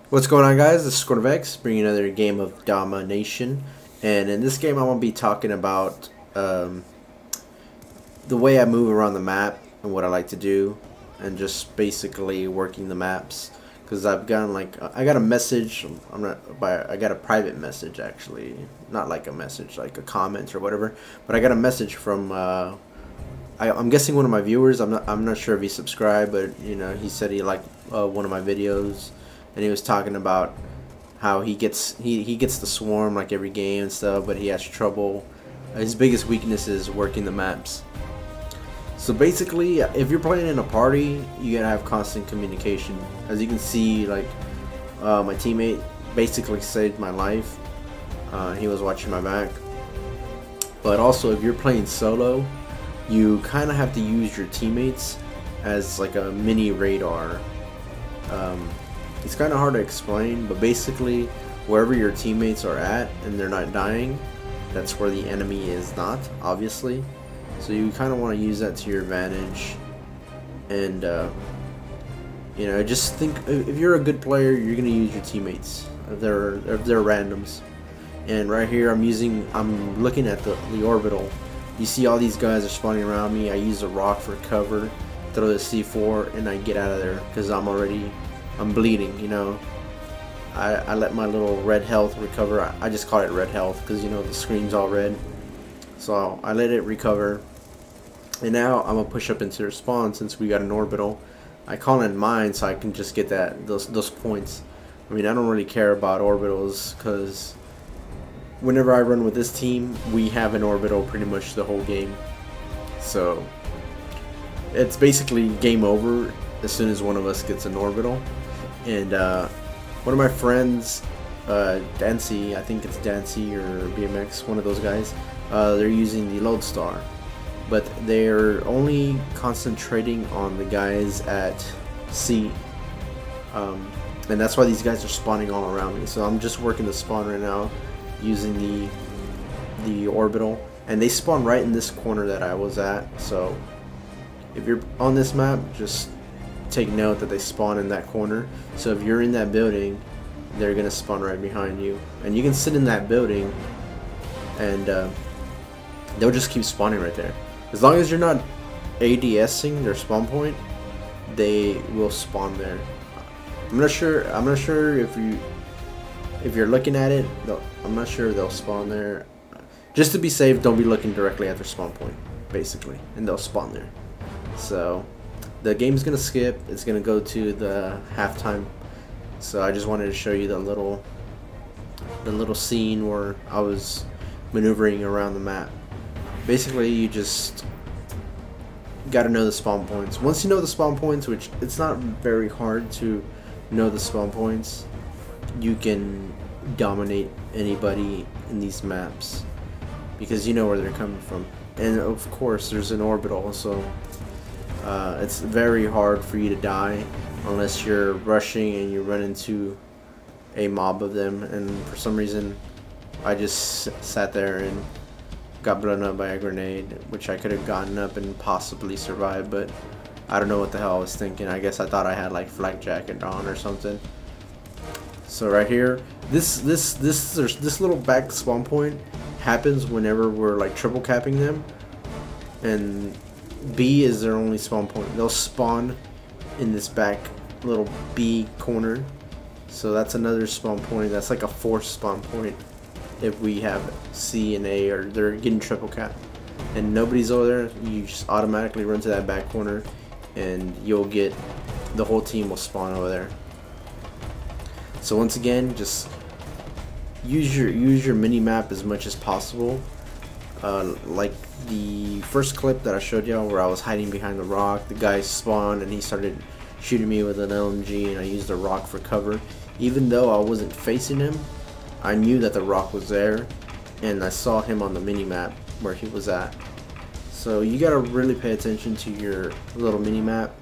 What's going on, guys? This is SquadOfX bringing another game of Domination, and in this game I'm going to be talking about the way I move around the map and what I like to do, and just basically working the maps. Because I've gotten I got a message. I got a private message, actually, not like a message like a comment or whatever, but I got a message from I'm guessing one of my viewers. I'm not sure if he subscribed, but he said he liked one of my videos. And he was talking about how he gets the swarm like every game and stuff, but he has trouble. His biggest weakness is working the maps. So basically, if you're playing in a party, you gotta have constant communication. As you can see, my teammate basically saved my life. He was watching my back. But also, if you're playing solo, you kind of have to use your teammates as like a mini radar. It's kind of hard to explain, but basically wherever your teammates are at and they're not dying, that's where the enemy is not, obviously. So you kind of want to use that to your advantage. And just think, if you're a good player, you're going to use your teammates if they're randoms. And right here I'm looking at the orbital. You see all these guys are spawning around me. I use a rock for cover, throw the C4, and I get out of there because I'm bleeding, I let my little red health recover. I just call it red health because the screen's all red. So I let it recover, and now I'm gonna push up into their spawn. Since we got an orbital, I call in mine so I can just get those points. I mean, I don't really care about orbitals because whenever I run with this team, we have an orbital pretty much the whole game. So it's basically game over as soon as one of us gets an orbital. And one of my friends, Dancy, I think it's Dancy or BMX, one of those guys, they're using the Lodestar, but they're only concentrating on the guys at C, and that's why these guys are spawning all around me. So I'm just working the spawn right now using the orbital, and they spawn right in this corner that I was at. So if you're on this map, just take note that they spawn in that corner. So if you're in that building, they're gonna spawn right behind you, and you can sit in that building and they'll just keep spawning right there. As long as you're not ADSing their spawn point, they will spawn there. I'm not sure if you're looking at it, I'm not sure they'll spawn there. Just to be safe, don't be looking directly at their spawn point, basically, and they'll spawn there. So the game's gonna skip. It's gonna go to the halftime. So I just wanted to show you the little scene where I was maneuvering around the map. Basically, you just gotta know the spawn points. Once you know the spawn points, which it's not very hard to know the spawn points, you can dominate anybody in these maps because you know where they're coming from. And of course, there's an orbital, so it's very hard for you to die unless you're rushing and you run into a mob of them. And for some reason, I just sat there and got blown up by a grenade, which I could have gotten up and possibly survived, but I don't know what the hell I was thinking. I guess I thought I had like flak jacket on or something. So right here, this little back spawn point happens whenever we're like triple capping them, and B is their only spawn point. They'll spawn in this back little B corner. So that's another spawn point. That's like a fourth spawn point if we have C and A, or they're getting triple cap and nobody's over there. You just automatically run to that back corner and you'll get the whole team will spawn over there. So once again, just use your mini map as much as possible. Like the first clip that I showed y'all where I was hiding behind the rock, the guy spawned and he started shooting me with an LMG, and I used the rock for cover. Even though I wasn't facing him, I knew that the rock was there, and I saw him on the mini map where he was at. So you gotta really pay attention to your little mini map.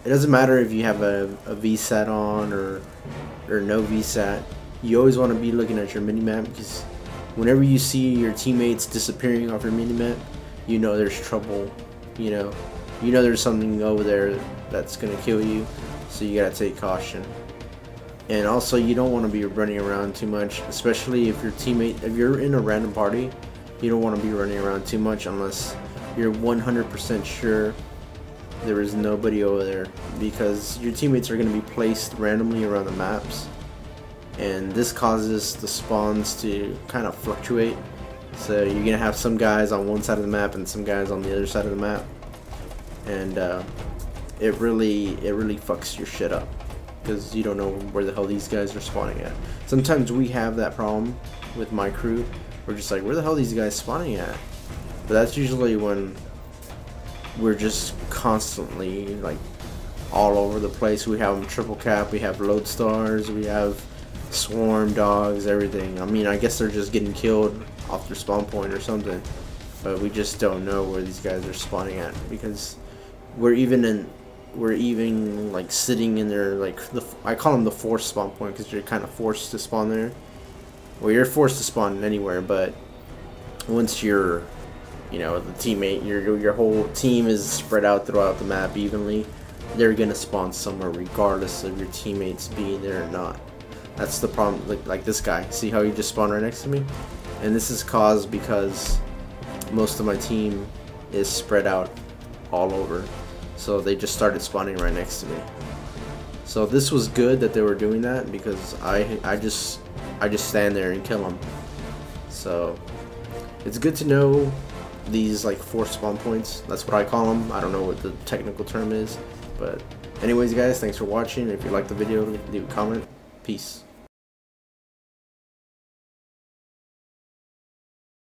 It doesn't matter if you have a VSAT on or no VSAT. You always want to be looking at your mini map, because whenever you see your teammates disappearing off your minimap, you know there's trouble. You know there's something over there that's gonna kill you, so you gotta take caution. And also, you don't want to be running around too much, especially if if you're in a random party, you don't want to be running around too much unless you're 100% sure there is nobody over there, because your teammates are going to be placed randomly around the maps, and this causes the spawns to kind of fluctuate. So you're going to have some guys on one side of the map and some guys on the other side of the map, and it really fucks your shit up, because you don't know where the hell these guys are spawning at. Sometimes we have that problem with my crew. We're just like, where the hell are these guys spawning at? But that's usually when we're just constantly like all over the place. We have them triple cap, we have lodestars, we have swarm dogs, everything. I mean, I guess they're just getting killed off their spawn point or something, but we just don't know where these guys are spawning at, because we're even like sitting in there, like I call them the forced spawn point, because you're kind of forced to spawn there. Well, you're forced to spawn anywhere, but once you're, you know, the teammate, your whole team is spread out throughout the map evenly, they're gonna spawn somewhere regardless of your teammates being there or not. That's the problem. Like this guy, see how he just spawned right next to me? And this is caused because most of my team is spread out all over, so they just started spawning right next to me. So this was good that they were doing that, because I just stand there and kill them. So it's good to know these like forced spawn points. That's what I call them. I don't know what the technical term is, but anyways guys, thanks for watching. If you liked the video, leave a comment. Peace.